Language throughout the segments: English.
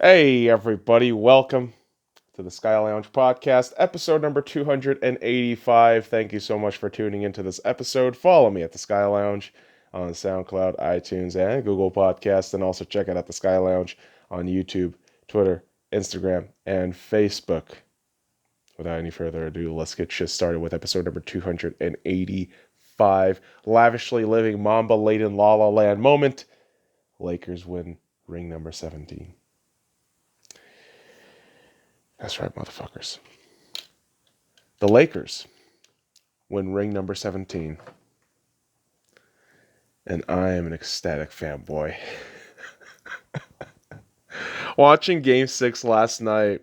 Hey, everybody, welcome to the Sky Lounge podcast, episode number 285. Thank you so much for tuning into this episode. Follow me at the Sky Lounge on SoundCloud, iTunes, and Google Podcasts, and also check out the Sky Lounge on YouTube, Twitter, Instagram, and Facebook. Without any further ado, let's get shit started with episode number 285. Lavishly living Mamba-Laden La La Land moment. Lakers win ring number 17. That's right, motherfuckers. The Lakers win ring number 17. And I am an ecstatic fanboy. Watching game 6 last night,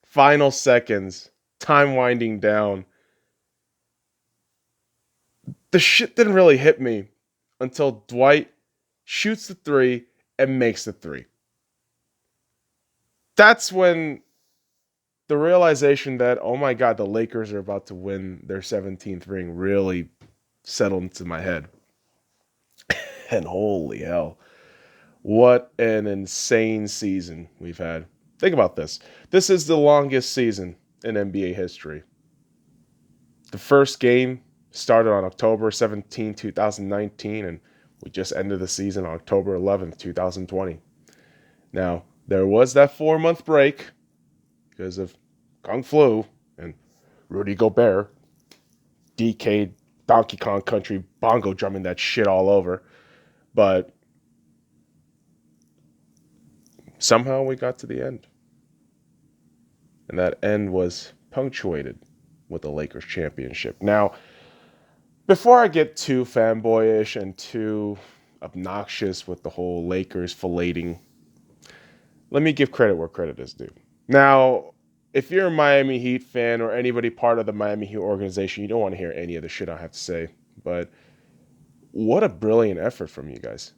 final seconds, time winding down. The shit didn't really hit me until Dwight shoots the three and makes the three. That's when the realization that, oh my God, the Lakers are about to win their 17th ring really settled into my head. And holy hell, what an insane season we've had. Think about this. This is the longest season in NBA history. The first game started on October 17, 2019, and we just ended the season on October 11th, 2020. Now, there was that 4-month break because of Kung Flu and Rudy Gobert, DK, Donkey Kong Country, bongo drumming that shit all over. But somehow we got to the end. And that end was punctuated with the Lakers championship. Now, before I get too fanboyish and too obnoxious with the whole Lakers filleting, let me give credit where credit is due. Now, if you're a Miami Heat fan or anybody part of the Miami Heat organization, you don't want to hear any of the shit I have to say. But what a brilliant effort from you guys.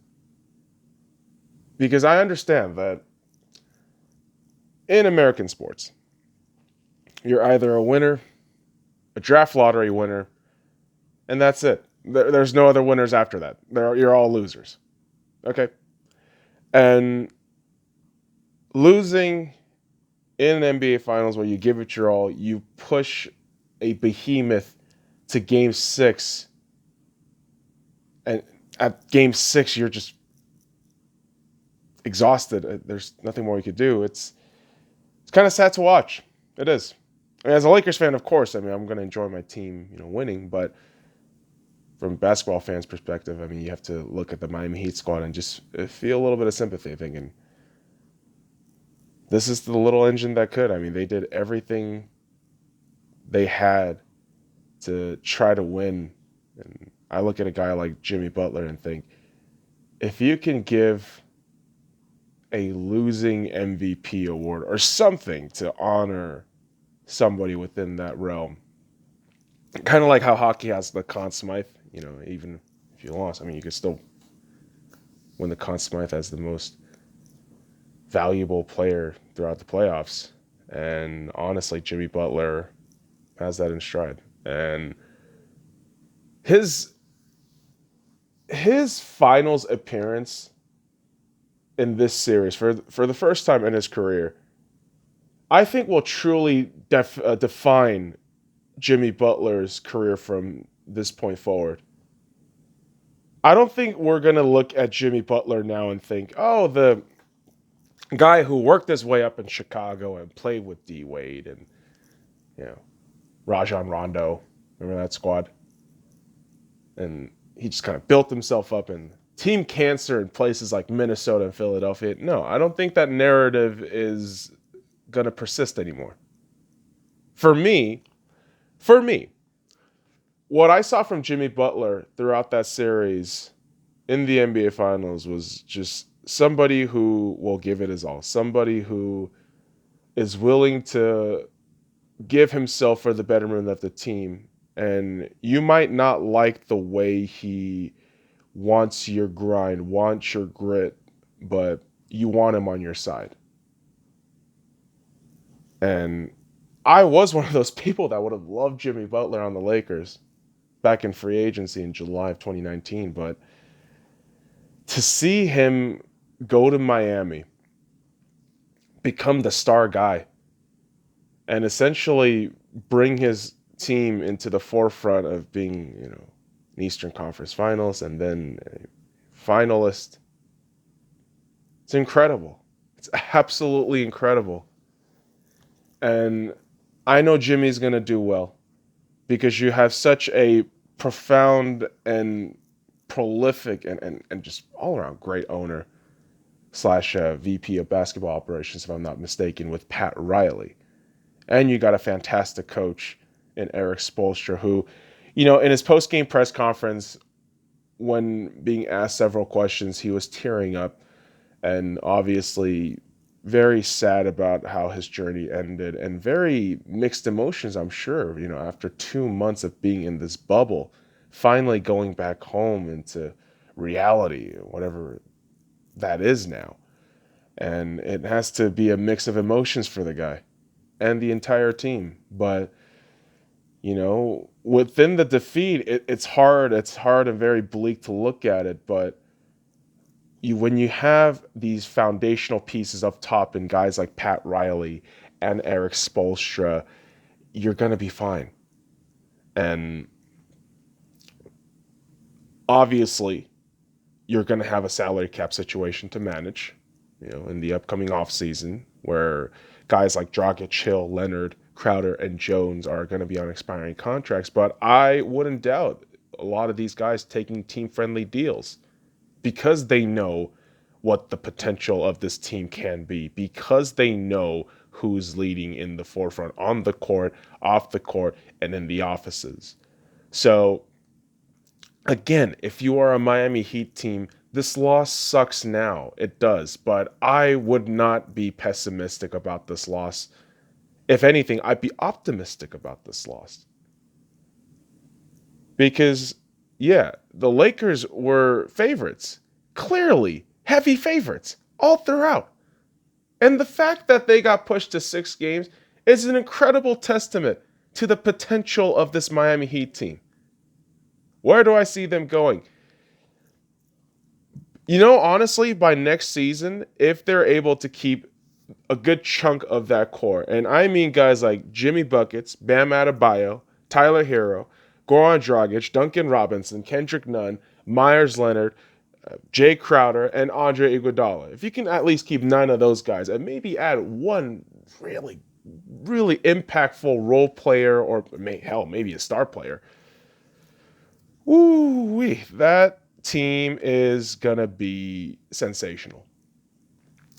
Because I understand that in American sports, you're either a winner, a draft lottery winner, and that's it. There's no other winners after that. You're all losers. Okay? And losing in an NBA Finals where you give it your all, you push a behemoth to game 6, and at game 6 you're just exhausted. There's nothing more you could do. It's kind of sad to watch. It is. I mean, as a Lakers fan, of course, I mean, I'm going to enjoy my team, winning, but from a basketball fans' perspective, I mean, you have to look at the Miami Heat squad and just feel a little bit of sympathy, thinking, this is the little engine that could. I mean, they did everything they had to try to win. And I look at a guy like Jimmy Butler and think, if you can give a losing MVP award or something to honor somebody within that realm, kind of like how hockey has the Conn Smythe, even if you lost, I mean, you could still win the Conn Smythe as the most valuable player throughout the playoffs. And honestly, Jimmy Butler has that in stride. And his finals appearance in this series for the first time in his career, I think will truly define Jimmy Butler's career from this point forward. I don't think we're going to look at Jimmy Butler now and think, oh, the guy who worked his way up in Chicago and played with D Wade and, Rajon Rondo. Remember that squad? And he just kind of built himself up in team cancer in places like Minnesota and Philadelphia. No, I don't think that narrative is going to persist anymore. For me, what I saw from Jimmy Butler throughout that series in the NBA Finals was just somebody who will give it his all. Somebody who is willing to give himself for the betterment of the team. And you might not like the way he wants your grind, wants your grit, but you want him on your side. And I was one of those people that would have loved Jimmy Butler on the Lakers back in free agency in July of 2019. But to see him go to Miami become the star guy and essentially bring his team into the forefront of being, an Eastern Conference Finals and then a finalist. It's incredible. It's absolutely incredible. And I know Jimmy's going to do well because you have such a profound and prolific and just all around great owner slash VP of basketball operations, if I'm not mistaken, with Pat Riley. And you got a fantastic coach in Eric Spoelstra, who, in his post-game press conference, when being asked several questions, he was tearing up and obviously very sad about how his journey ended and very mixed emotions, I'm sure, after 2 months of being in this bubble, finally going back home into reality, whatever that is now. And it has to be a mix of emotions for the guy and the entire team. But, within the defeat, it's hard and very bleak to look at it. But when you have these foundational pieces up top and guys like Pat Riley and Eric Spoelstra, you're going to be fine. And obviously, you're going to have a salary cap situation to manage, in the upcoming offseason, where guys like Dragic, Hill, Leonard, Crowder, and Jones are going to be on expiring contracts. But I wouldn't doubt a lot of these guys taking team-friendly deals because they know what the potential of this team can be, because they know who's leading in the forefront on the court, off the court, and in the offices. So, again, if you are a Miami Heat team, this loss sucks now. It does. But I would not be pessimistic about this loss. If anything, I'd be optimistic about this loss. Because, yeah, the Lakers were favorites. Clearly, heavy favorites all throughout. And the fact that they got pushed to 6 games is an incredible testament to the potential of this Miami Heat team. Where do I see them going? Honestly, by next season, if they're able to keep a good chunk of that core, and I mean guys like Jimmy Buckets, Bam Adebayo, Tyler Hero, Goran Dragic, Duncan Robinson, Kendrick Nunn, Myers Leonard, Jay Crowder, and Andre Iguodala. If you can at least keep 9 of those guys and maybe add one really, really impactful role player or maybe a star player, woo-wee, that team is going to be sensational.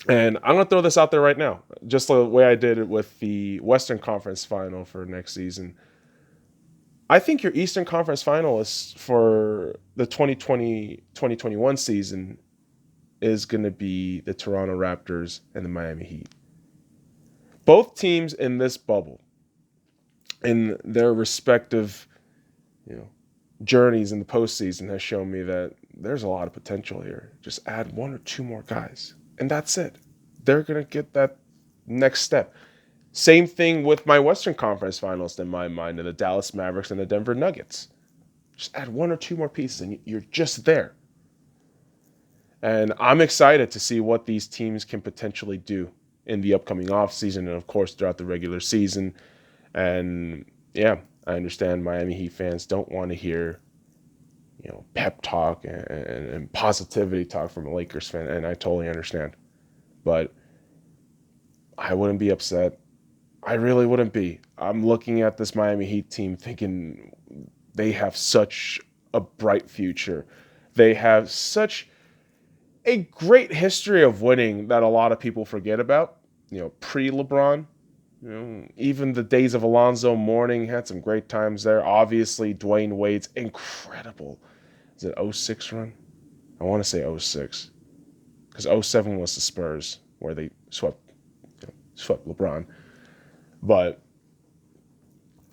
And I'm going to throw this out there right now, just the way I did it with the Western Conference Final for next season. I think your Eastern Conference finalists for the 2020-2021 season is going to be the Toronto Raptors and the Miami Heat. Both teams in this bubble, in their respective, journeys in the postseason, has shown me that there's a lot of potential here. Just add 1 or 2 more guys, and that's it. They're going to get that next step. Same thing with my Western Conference Finals in my mind, of the Dallas Mavericks and the Denver Nuggets. Just add 1 or 2 more pieces, and you're just there. And I'm excited to see what these teams can potentially do in the upcoming offseason and, of course, throughout the regular season. And, yeah, I understand Miami Heat fans don't want to hear, pep talk and positivity talk from a Lakers fan, and I totally understand. But I wouldn't be upset. I really wouldn't be. I'm looking at this Miami Heat team thinking they have such a bright future. They have such a great history of winning that a lot of people forget about. Pre-LeBron, even the days of Alonzo Mourning had some great times there. Obviously, Dwayne Wade's incredible. Is it 06 run? I want to say 06. Because 07 was the Spurs, where they swept LeBron. But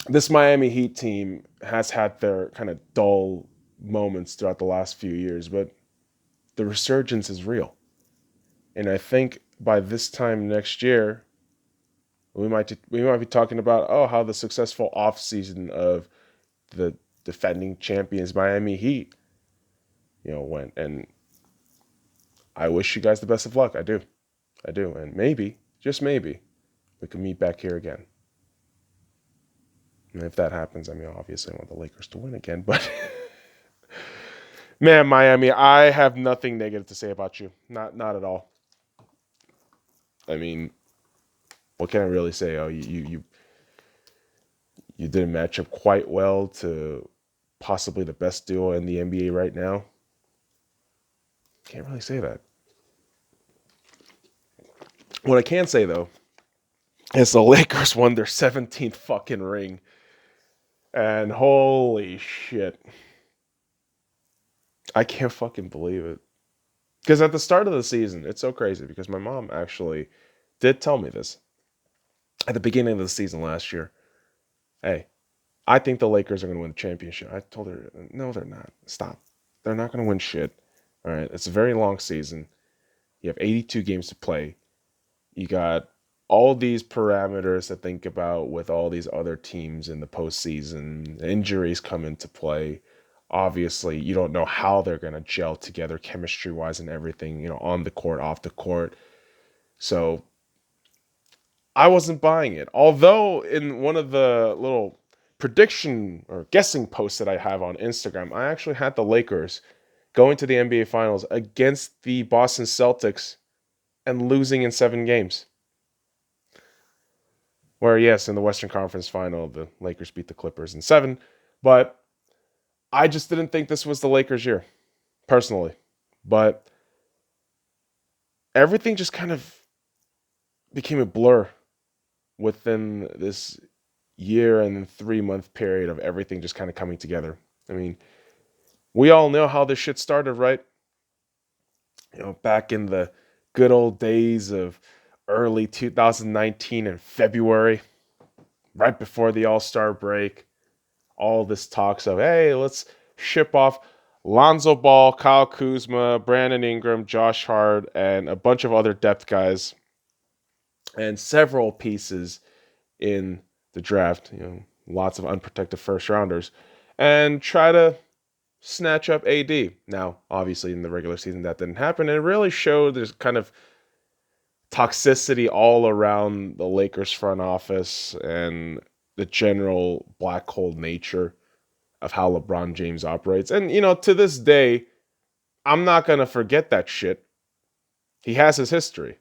this Miami Heat team has had their kind of dull moments throughout the last few years, but the resurgence is real. And I think by this time next year, we might be talking about, how the successful offseason of the defending champions Miami Heat, went. And I wish you guys the best of luck. I do. And maybe, just maybe, we can meet back here again. And if that happens, I mean, obviously I want the Lakers to win again, but man, Miami, I have nothing negative to say about you. Not at all. I mean, what can I really say? Oh, you didn't match up quite well to possibly the best duo in the NBA right now. Can't really say that. What I can say though is the Lakers won their 17th fucking ring. And holy shit. I can't fucking believe it. Because at the start of the season, it's so crazy because my mom actually did tell me this at the beginning of the season last year. Hey, I think the Lakers are going to win the championship. I told her, no, they're not. Stop. They're not going to win shit. All right. It's a very long season. You have 82 games to play. You got all these parameters to think about with all these other teams in the postseason. Injuries come into play. Obviously, you don't know how they're going to gel together chemistry-wise and everything, on the court, off the court. So I wasn't buying it. Although in one of the little prediction or guessing posts that I have on Instagram, I actually had the Lakers going to the NBA Finals against the Boston Celtics and losing in 7 games. Where, yes, in the Western Conference Final, the Lakers beat the Clippers in 7. But I just didn't think this was the Lakers' year, personally. But everything just kind of became a blur within this year and 3-month period of everything just kind of coming together. I mean, we all know how this shit started, right? Back in the good old days of early 2019 in February, right before the All-Star break, all this talks of, hey, let's ship off Lonzo Ball, Kyle Kuzma, Brandon Ingram, Josh Hart, and a bunch of other depth guys, and several pieces in the draft, lots of unprotected first rounders, and try to snatch up AD. Now, obviously, in the regular season, that didn't happen. And it really showed there's kind of toxicity all around the Lakers front office and the general black hole nature of how LeBron James operates. And, to this day, I'm not going to forget that shit. He has his history.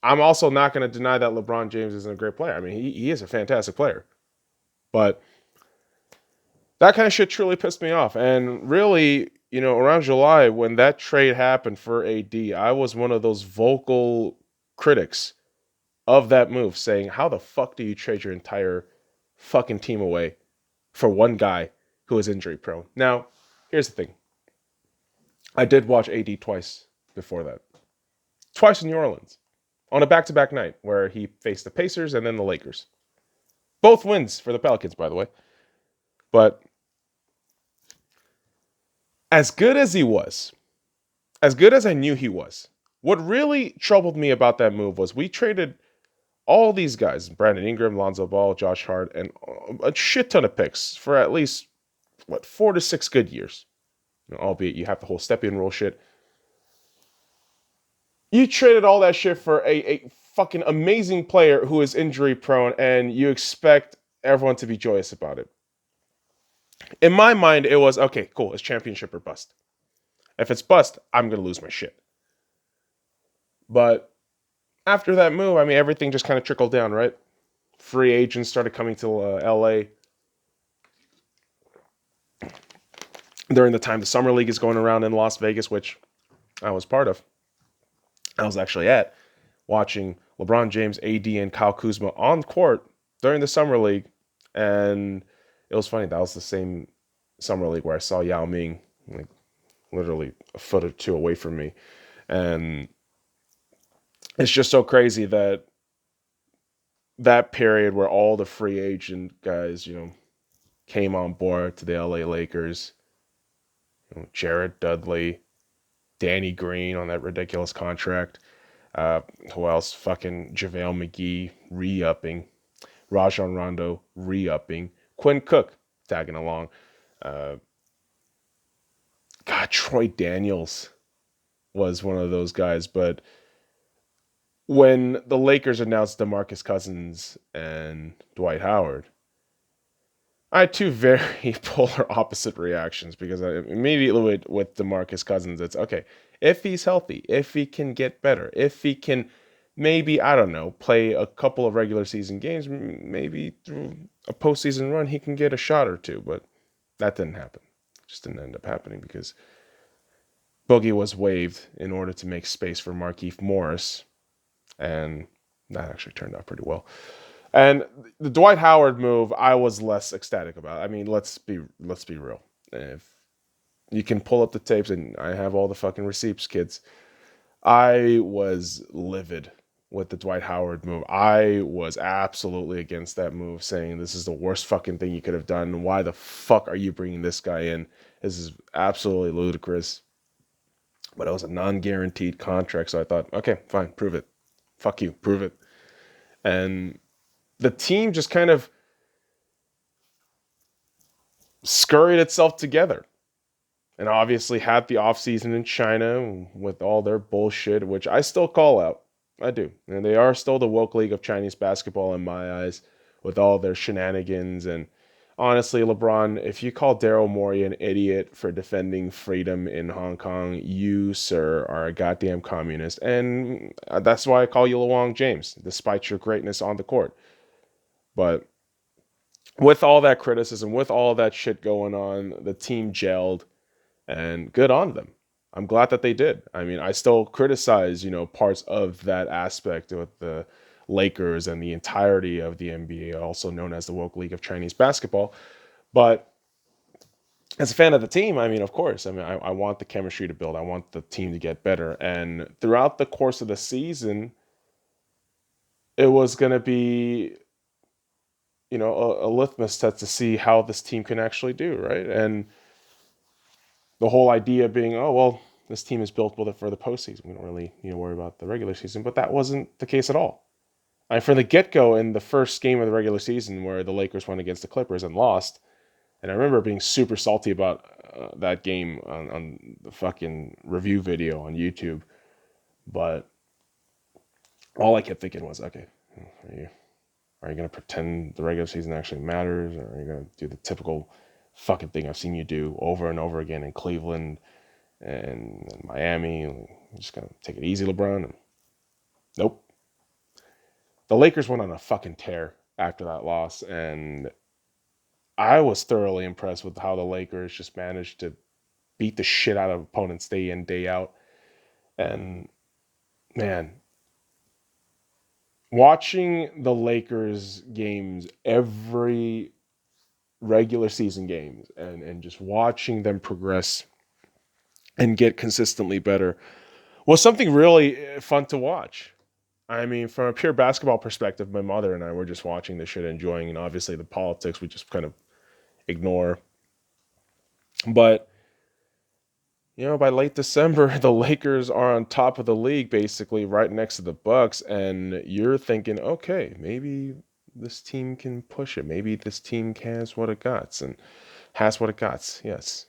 I'm also not going to deny that LeBron James isn't a great player. I mean, he is a fantastic player. But that kind of shit truly pissed me off. And really, around July, when that trade happened for AD, I was one of those vocal critics of that move, saying, how the fuck do you trade your entire fucking team away for one guy who is injury prone? Now, here's the thing. I did watch AD twice before that. Twice in New Orleans. On a back-to-back night where he faced the Pacers and then the Lakers. Both wins for the Pelicans, by the way. But as good as he was, as good as I knew he was, what really troubled me about that move was we traded all these guys, Brandon Ingram, Lonzo Ball, Josh Hart, and a shit ton of picks for at least, 4 to 6 good years. Albeit you have the whole step-in rule shit. You traded all that shit for a fucking amazing player who is injury prone, and you expect everyone to be joyous about it. In my mind, it was, okay, cool, it's championship or bust. If it's bust, I'm going to lose my shit. But after that move, I mean, everything just kind of trickled down, right? Free agents started coming to LA. During the time the Summer League is going around in Las Vegas, which I was part of. I was actually at watching LeBron James, AD, and Kyle Kuzma on court during the Summer League. And it was funny. That was the same Summer League where I saw Yao Ming, literally a foot or two away from me. And it's just so crazy that period where all the free agent guys, came on board to the LA Lakers. Jared Dudley, Danny Green on that ridiculous contract. Who else? Fucking JaVale McGee re-upping. Rajon Rondo re-upping. Quinn Cook tagging along. Troy Daniels was one of those guys. But when the Lakers announced DeMarcus Cousins and Dwight Howard, I had two very polar opposite reactions because immediately with DeMarcus Cousins, it's okay, if he's healthy, if he can get better, if he can maybe, I don't know, play a couple of regular season games, maybe through a postseason run, he can get a shot or two. But that didn't happen. It just didn't end up happening because Boogie was waived in order to make space for Markieff Morris, and that actually turned out pretty well. And the Dwight Howard move, I was less ecstatic about. I mean, let's be real. If you can pull up the tapes, and I have all the fucking receipts, kids, I was livid with the Dwight Howard move. I was absolutely against that move, saying this is the worst fucking thing you could have done. Why the fuck are you bringing this guy in? This is absolutely ludicrous. But it was a non-guaranteed contract, so I thought, okay, fine, prove it. Fuck you, prove it. And the team just kind of scurried itself together. And obviously had the offseason in China with all their bullshit, which I still call out. I do. And they are still the woke league of Chinese basketball in my eyes with all their shenanigans. And honestly, LeBron, if you call Daryl Morey an idiot for defending freedom in Hong Kong, you, sir, are a goddamn communist. And that's why I call you LeBron James, despite your greatness on the court. But with all that criticism, with all that shit going on, the team gelled. And good on them. I'm glad that they did. I mean, I still criticize, parts of that aspect with the Lakers and the entirety of the NBA, also known as the woke league of Chinese basketball. But as a fan of the team, I mean, of course, I want the chemistry to build. I want the team to get better. And throughout the course of the season, it was going to be, a litmus test to see how this team can actually do, right? And the whole idea being, oh, well, this team is built for the postseason. We don't really need to worry about the regular season. But that wasn't the case at all. From the get-go in the first game of the regular season where the Lakers went against the Clippers and lost, and I remember being super salty about that game on the fucking review video on YouTube. But all I kept thinking was, okay, are you going to pretend the regular season actually matters? Or are you going to do the typical fucking thing I've seen you do over and over again in Cleveland and Miami? You're just gonna take it easy, LeBron? And nope. The Lakers went on a fucking tear after that loss, and I was thoroughly impressed with how the Lakers just managed to beat the shit out of opponents day in, day out. And man, watching the Lakers games, every regular season games, and just watching them progress and get consistently better was something really fun to watch. I mean, from a pure basketball perspective, my mother and I were just watching this shit, enjoying, and obviously the politics we just kind of ignore. But, by late December, the Lakers are on top of the league, basically right next to the Bucks, and you're thinking, okay, maybe this team can push it. Maybe this team has what it got, and has what it got. Yes,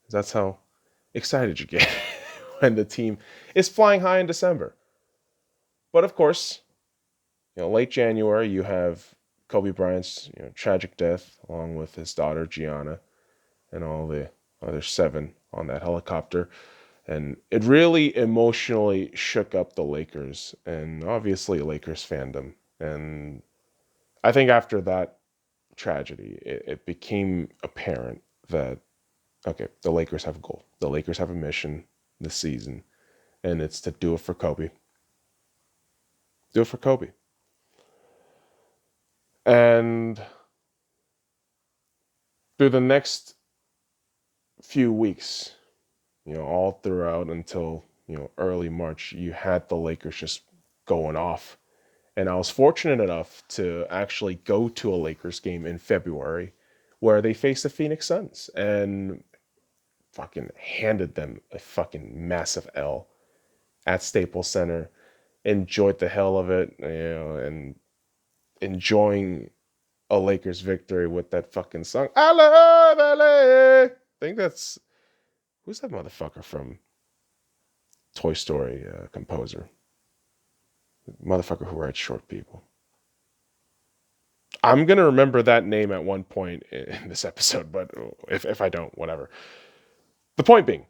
that's how excited you get when the team is flying high in December. But of course, late January, you have Kobe Bryant's tragic death, along with his daughter Gianna, and all the other 7 on that helicopter. And it really emotionally shook up the Lakers, and obviously Lakers fandom. And I think after that tragedy, it became apparent that, okay, the Lakers have a goal. The Lakers have a mission this season, and it's to do it for Kobe. Do it for Kobe. And through the next few weeks, all throughout until, early March, you had the Lakers just going off. And I was fortunate enough to actually go to a Lakers game in February where they faced the Phoenix Suns and fucking handed them a fucking massive L at Staples Center. Enjoyed the hell of it, and enjoying a Lakers victory with that fucking song, I love LA. I think that's, who's that motherfucker from Toy Story composer? Motherfucker who writes short people. I'm going to remember that name at one point in this episode, but if I don't, whatever. The point being,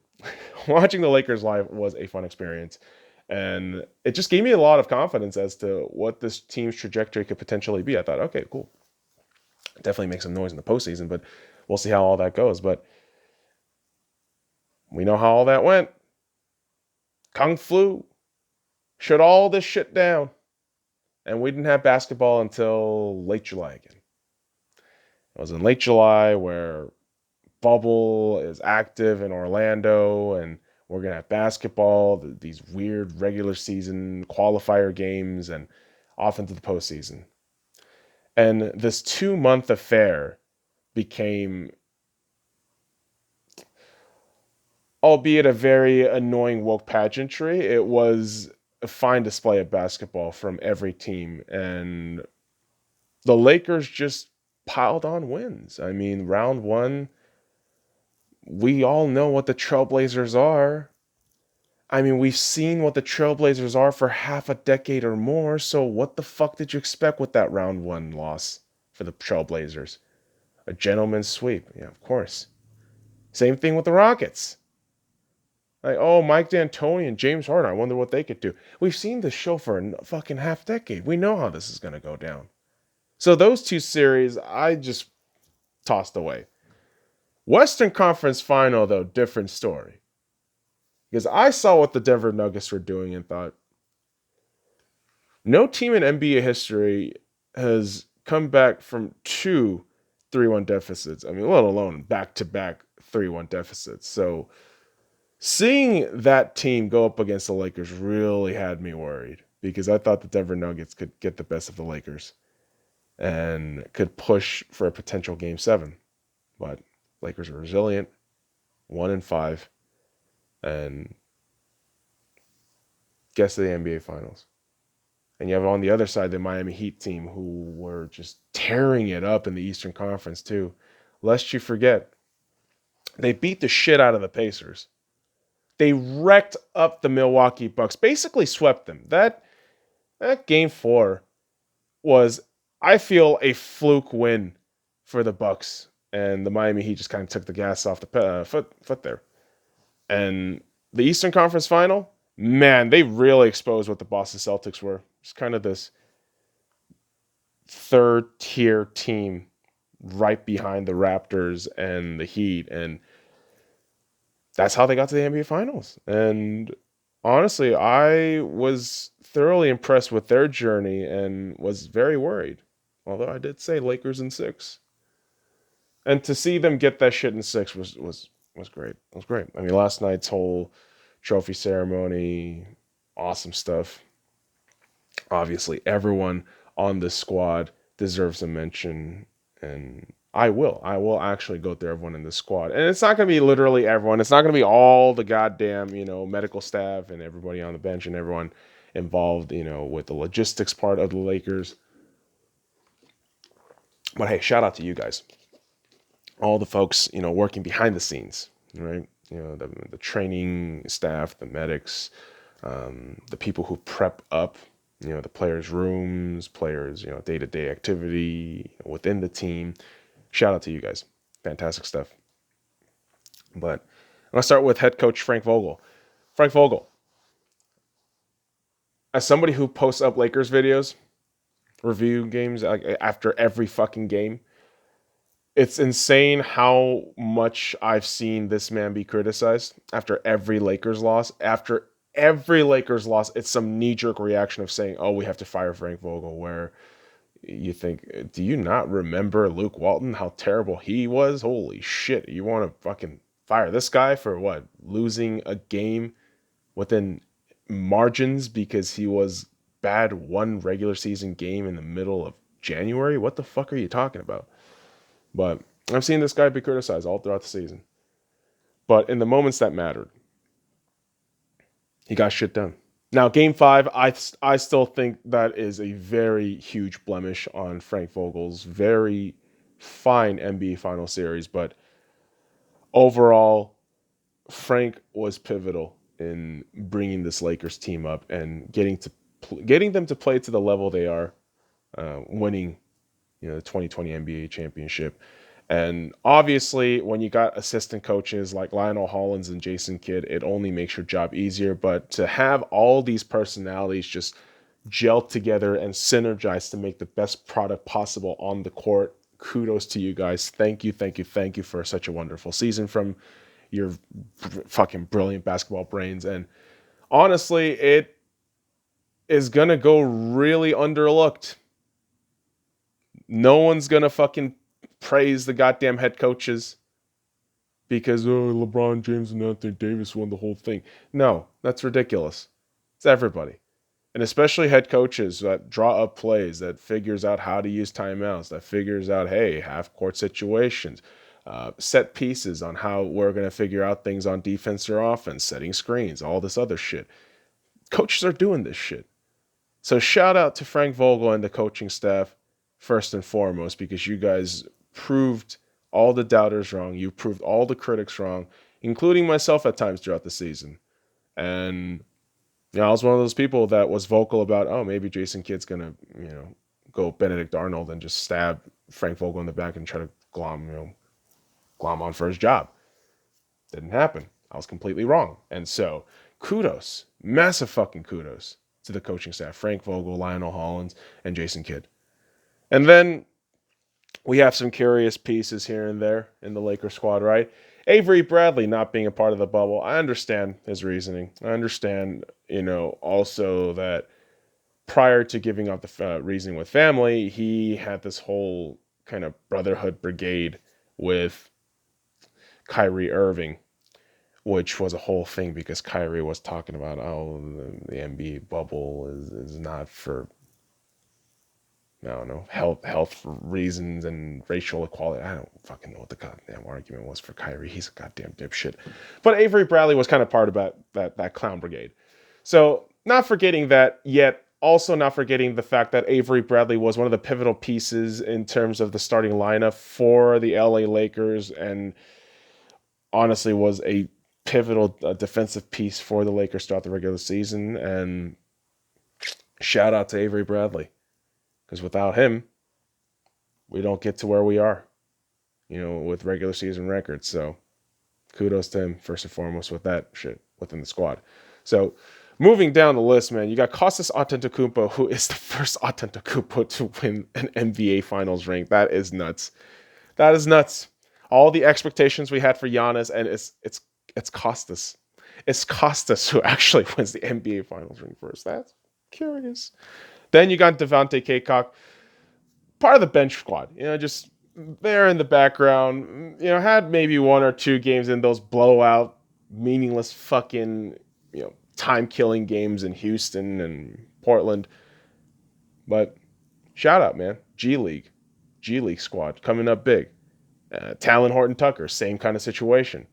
watching the Lakers live was a fun experience. And it just gave me a lot of confidence as to what this team's trajectory could potentially be. I thought, okay, cool. Definitely make some noise in the postseason, but we'll see how all that goes. But we know how all that went. Kung Flu shut all this shit down. And we didn't have basketball until late July again. It was in late July where bubble is active in Orlando, and we're going to have basketball, these weird regular season qualifier games, and off into the postseason. And this 2-month affair became, albeit a very annoying woke pageantry, it was a fine display of basketball from every team. And the Lakers just piled on wins. I mean, round one, we all know what the Trailblazers are. I mean, we've seen what the Trailblazers are for half a decade or more, so what the fuck did you expect with that round one loss for the Trailblazers? A gentleman's sweep. Yeah, of course. Same thing with the Rockets. Like, oh, Mike D'Antoni and James Harden, I wonder what they could do. We've seen this show for a fucking half decade. We know how this is going to go down. So those two series, I just tossed away. Western Conference Final, though, different story. Because I saw what the Denver Nuggets were doing and thought, no team in NBA history has come back from two 3-1 deficits. I mean, let alone back-to-back 3-1 deficits. So seeing that team go up against the Lakers really had me worried because I thought the Denver Nuggets could get the best of the Lakers and could push for a potential Game 7. But Lakers are resilient, 1-5, and gets to the NBA Finals. And you have on the other side the Miami Heat team who were just tearing it up in the Eastern Conference too. Lest you forget, they beat the shit out of the Pacers. They wrecked up the Milwaukee Bucks, basically swept them. That Game 4 was, I feel, a fluke win for the Bucks. And the Miami Heat just kind of took the gas off the foot there. And the Eastern Conference Final, man, they really exposed what the Boston Celtics were. It's kind of this third-tier team right behind the Raptors and the Heat. And that's how they got to the NBA Finals. And honestly, I was thoroughly impressed with their journey and was very worried. Although I did say Lakers in 6. And to see them get that shit in 6 was great. It was great. I mean, last night's whole trophy ceremony, awesome stuff. Obviously, everyone on this squad deserves a mention, and I will actually go through everyone in this squad. And it's not going to be literally everyone. It's not going to be all the goddamn, medical staff and everybody on the bench and everyone involved, with the logistics part of the Lakers. But hey, shout out to you guys. All the folks, working behind the scenes, right? The training staff, the medics, the people who prep up, the players' rooms, players, day-to-day activity within the team. Shout out to you guys. Fantastic stuff. But I'm going to start with head coach Frank Vogel. Frank Vogel, as somebody who posts up Lakers videos, review games after every fucking game, it's insane how much I've seen this man be criticized after every Lakers loss. After every Lakers loss, it's some knee-jerk reaction of saying, oh, we have to fire Frank Vogel, where you think, do you not remember Luke Walton, how terrible he was? Holy shit, you want to fucking fire this guy for what? Losing a game within margins because he was bad one regular season game in the middle of January? What the fuck are you talking about? But I've seen this guy be criticized all throughout the season. But in the moments that mattered, he got shit done. Now, Game 5, I still think that is a very huge blemish on Frank Vogel's very fine NBA Final Series. But overall, Frank was pivotal in bringing this Lakers team up and getting to getting them to play to the level they are, winning, the 2020 NBA championship. And obviously, when you got assistant coaches like Lionel Hollins and Jason Kidd, it only makes your job easier. But to have all these personalities just gel together and synergize to make the best product possible on the court, kudos to you guys. Thank you, thank you, thank you for such a wonderful season from your fucking brilliant basketball brains. And honestly, it is going to go really underlooked. No one's going to fucking praise the goddamn head coaches because LeBron James and Anthony Davis won the whole thing. No, that's ridiculous. It's everybody. And especially head coaches that draw up plays, that figures out how to use timeouts, that figures out, hey, half-court situations, set pieces on how we're going to figure out things on defense or offense, setting screens, all this other shit. Coaches are doing this shit. So shout out to Frank Vogel and the coaching staff first and foremost, because you guys proved all the doubters wrong. You proved all the critics wrong, including myself at times throughout the season. And I was one of those people that was vocal about, oh, maybe Jason Kidd's going to, go Benedict Arnold and just stab Frank Vogel in the back and try to glom on for his job. Didn't happen. I was completely wrong. And so kudos, massive fucking kudos to the coaching staff, Frank Vogel, Lionel Hollins, and Jason Kidd. And then we have some curious pieces here and there in the Lakers squad, right? Avery Bradley not being a part of the bubble. I understand his reasoning. I understand, also that prior to giving up the reasoning with family, he had this whole kind of brotherhood brigade with Kyrie Irving, which was a whole thing because Kyrie was talking about, the NBA bubble is not for, I don't know, health reasons and racial equality. I don't fucking know what the goddamn argument was for Kyrie. He's a goddamn dipshit. But Avery Bradley was kind of part of that clown brigade. So not forgetting that, yet also not forgetting the fact that Avery Bradley was one of the pivotal pieces in terms of the starting lineup for the LA Lakers, and honestly was a pivotal defensive piece for the Lakers throughout the regular season. And shout out to Avery Bradley, because without him, we don't get to where we are, with regular season records. So kudos to him first and foremost with that shit within the squad. So moving down the list, man, you got Kostas Antetokounmpo, who is the first Antetokounmpo to win an NBA Finals ring. That is nuts. That is nuts. All the expectations we had for Giannis, and it's Kostas. It's Kostas who actually wins the NBA Finals ring first. That's curious. Then you got Devontae Kaycock, part of the bench squad. Just there in the background. Had maybe one or two games in those blowout, meaningless fucking, time-killing games in Houston and Portland. But shout out, man. G League squad coming up big. Talon Horton-Tucker, same kind of situation.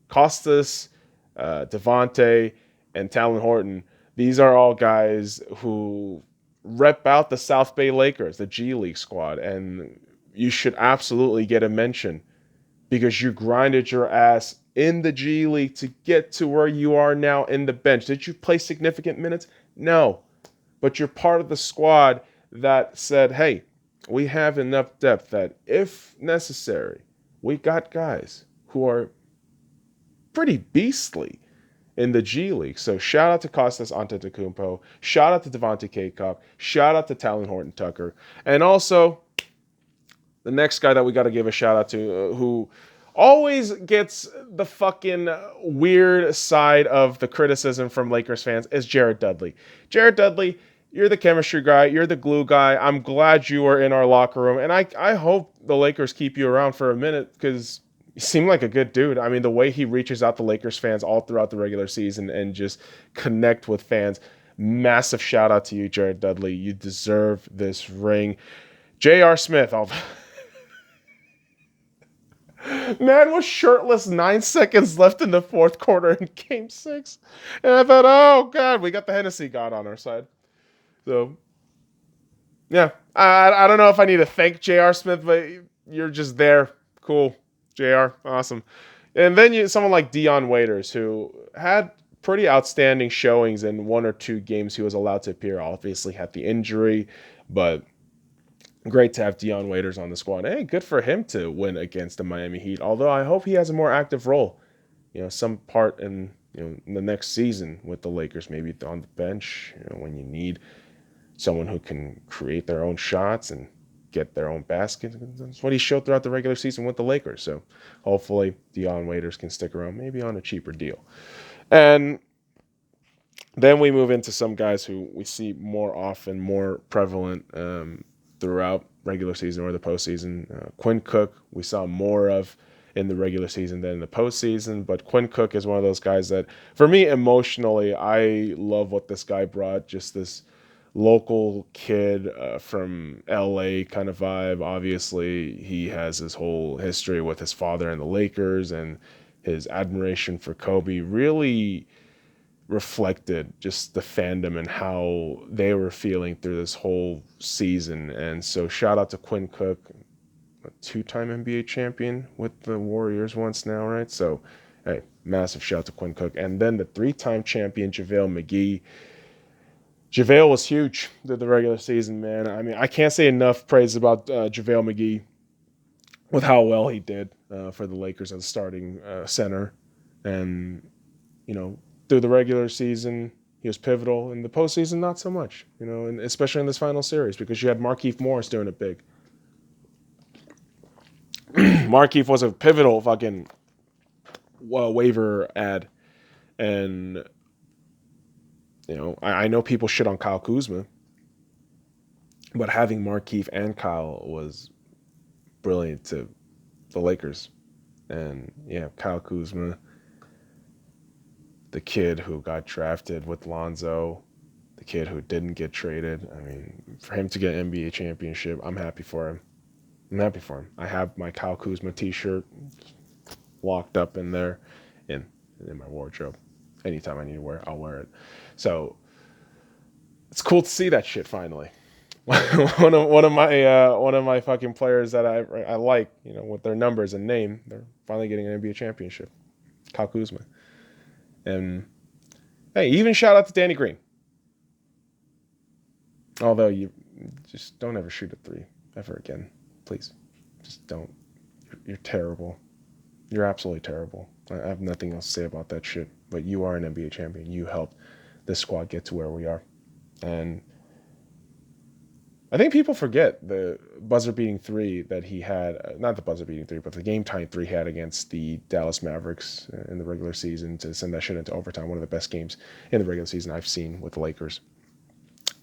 Kostas, Devontae, and Talon Horton, these are all guys who rep out the South Bay Lakers, the G League squad, and you should absolutely get a mention because you grinded your ass in the G League to get to where you are now in the bench. Did you play significant minutes? No. But you're part of the squad that said, hey, we have enough depth that if necessary, we got guys who are pretty beastly in the G League. So shout out to Kostas Antetokounmpo, shout out to Devontae Kaycock, shout out to Talon Horton-Tucker, and also the next guy that we got to give a shout out to, who always gets the fucking weird side of the criticism from Lakers fans, is Jared Dudley. Jared Dudley, you're the chemistry guy, you're the glue guy. I'm glad you are in our locker room, and I hope the Lakers keep you around for a minute because you seem like a good dude. I mean, the way he reaches out to Lakers fans all throughout the regular season and just connect with fans. Massive shout out to you, Jared Dudley. You deserve this ring. J.R. Smith, man was shirtless 9 seconds left in the fourth quarter in Game 6. And I thought, oh, God, we got the Hennessy God on our side. So, yeah, I don't know if I need to thank J.R. Smith, but you're just there. Cool. JR, awesome. And then someone like Dion Waiters, who had pretty outstanding showings in 1 or 2 games he was allowed to appear. Obviously had the injury, but great to have Dion Waiters on the squad. Hey, good for him to win against the Miami Heat. Although I hope he has a more active role, some part in in the next season with the Lakers, maybe on the bench, when you need someone who can create their own shots and get their own basket. That's what he showed throughout the regular season with the Lakers. So hopefully Dion Waiters can stick around, maybe on a cheaper deal. And then we move into some guys who we see more often, more prevalent throughout regular season or the postseason. Quinn Cook, we saw more of in the regular season than in the postseason. But Quinn Cook is one of those guys that, for me, emotionally, I love what this guy brought. Just this local kid from LA kind of vibe. Obviously, he has his whole history with his father and the Lakers, and his admiration for Kobe really reflected just the fandom and how they were feeling through this whole season. And so shout out to Quinn Cook, a 2-time NBA champion with the Warriors once now, right? So, hey, massive shout out to Quinn Cook. And then the 3-time champion, JaVale McGee. JaVale was huge through the regular season, man. I mean, I can't say enough praise about JaVale McGee with how well he did for the Lakers as a starting center. And, through the regular season, he was pivotal. In the postseason, not so much, and especially in this final series because you had Markieff Morris doing it big. Markieff was a pivotal fucking waiver ad. And, I know people shit on Kyle Kuzma, but having Markieff and Kyle was brilliant to the Lakers. And, yeah, Kyle Kuzma, the kid who got drafted with Lonzo, the kid who didn't get traded. I mean, for him to get an NBA championship, I'm happy for him. I have my Kyle Kuzma t-shirt locked up in there in my wardrobe. Anytime I need to wear it, I'll wear it. So it's cool to see that shit finally. one of my fucking players that I like, with their numbers and name, they're finally getting an NBA championship. Kyle Kuzma. And hey, even shout out to Danny Green. Although you just don't ever shoot a 3 ever again. Please. Just don't. You're terrible. You're absolutely terrible. I have nothing else to say about that shit. But you are an NBA champion. You helped this squad get to where we are. And I think people forget the buzzer-beating 3 that he had. Not the buzzer-beating 3, but the game-tying 3 he had against the Dallas Mavericks in the regular season to send that shit into overtime. One of the best games in the regular season I've seen with the Lakers.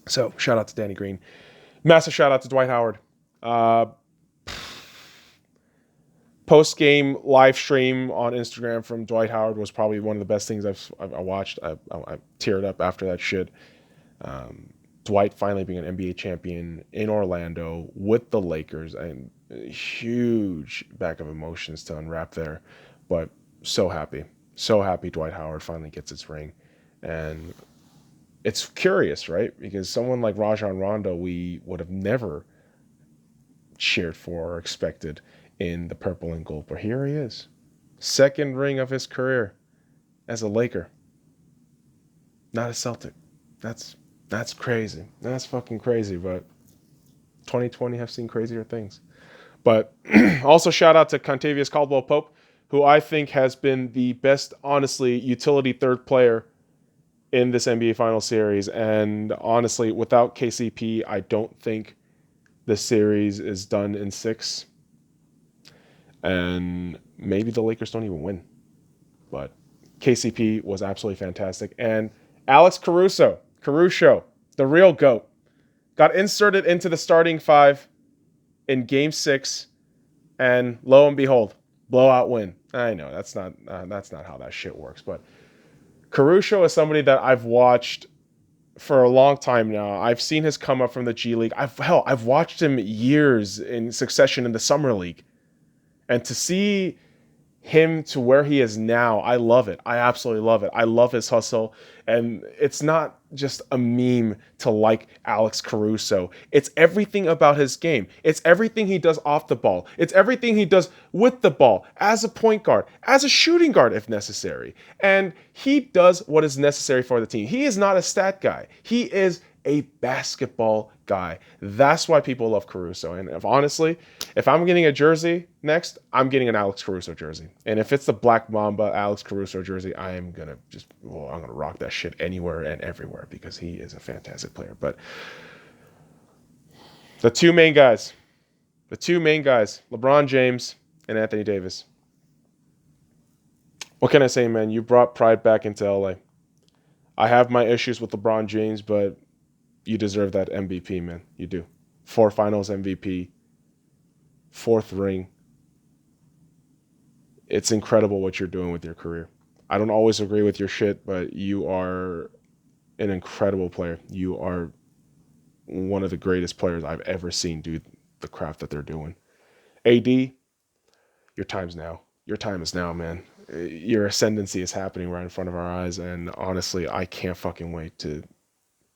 So, shout out to Danny Green. Massive shout out to Dwight Howard. Post-game live stream on Instagram from Dwight Howard was probably one of the best things I've watched. I teared up after that shit. Dwight finally being an NBA champion in Orlando with the Lakers, and a huge bag of emotions to unwrap there. But so happy Dwight Howard finally gets his ring. And it's curious, right? Because someone like Rajon Rondo, we would have never cheered for or expected in the purple and gold. But here he is. Second ring of his career as a Laker. Not a Celtic. That's crazy. That's fucking crazy. But 2020 have seen crazier things. But also shout out to Contavious Caldwell-Pope, who I think has been the best, honestly, utility third player in this NBA Finals series. And honestly, without KCP, I don't think the series is done in 6. And maybe the Lakers don't even win. But KCP was absolutely fantastic. And Alex Caruso, the real GOAT, got inserted into the starting 5 in Game 6. And lo and behold, blowout win. I know, that's not how that shit works. But Caruso is somebody that I've watched for a long time now. I've seen his come up from the G League. I've watched him years in succession in the Summer League. And to see him to where he is now, I love it. I absolutely love it. I love his hustle. And it's not just a meme to like Alex Caruso. It's everything about his game. It's everything he does off the ball. It's everything he does with the ball, as a point guard, as a shooting guard if necessary. And he does what is necessary for the team. He is not a stat guy. He is a basketball guy. That's why people love Caruso. And if I'm getting a jersey next, I'm getting an Alex Caruso jersey. And if it's the Black Mamba Alex Caruso jersey, I'm gonna rock that shit anywhere and everywhere because he is a fantastic player. But the two main guys, LeBron James and Anthony Davis. What can I say, man? You brought pride back into LA. I have my issues with LeBron James, but you deserve that MVP, man. You do. 4 finals MVP, 4th ring. It's incredible what you're doing with your career. I don't always agree with your shit, but you are an incredible player. You are one of the greatest players I've ever seen do the craft that they're doing. AD, your time's now. Your time is now, man. Your ascendancy is happening right in front of our eyes, and honestly, I can't fucking wait to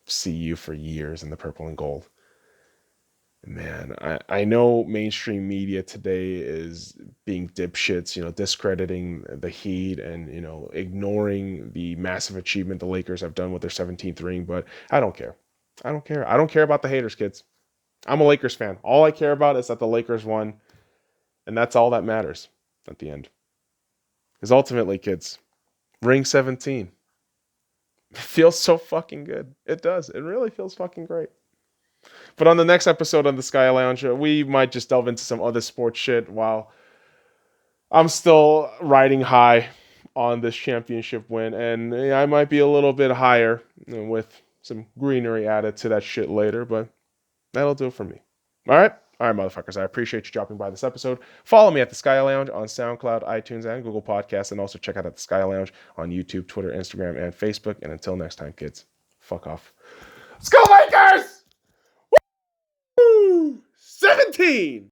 see you for years in the purple and gold. Man, I know mainstream media today is being dipshits, discrediting the Heat and, ignoring the massive achievement the Lakers have done with their 17th ring, but I don't care. I don't care. I don't care about the haters, kids. I'm a Lakers fan. All I care about is that the Lakers won, and that's all that matters at the end. Because ultimately, kids, ring 17. It feels so fucking good. It does. It really feels fucking great. But on the next episode of the Sky Lounge, we might just delve into some other sports shit while I'm still riding high on this championship win. And I might be a little bit higher with some greenery added to that shit later, but that'll do it for me. All right? All right, motherfuckers. I appreciate you dropping by this episode. Follow me at the Sky Lounge on SoundCloud, iTunes, and Google Podcasts. And also check out the Sky Lounge on YouTube, Twitter, Instagram, and Facebook. And until next time, kids, fuck off. Let's go, Lakers! Woo! 17!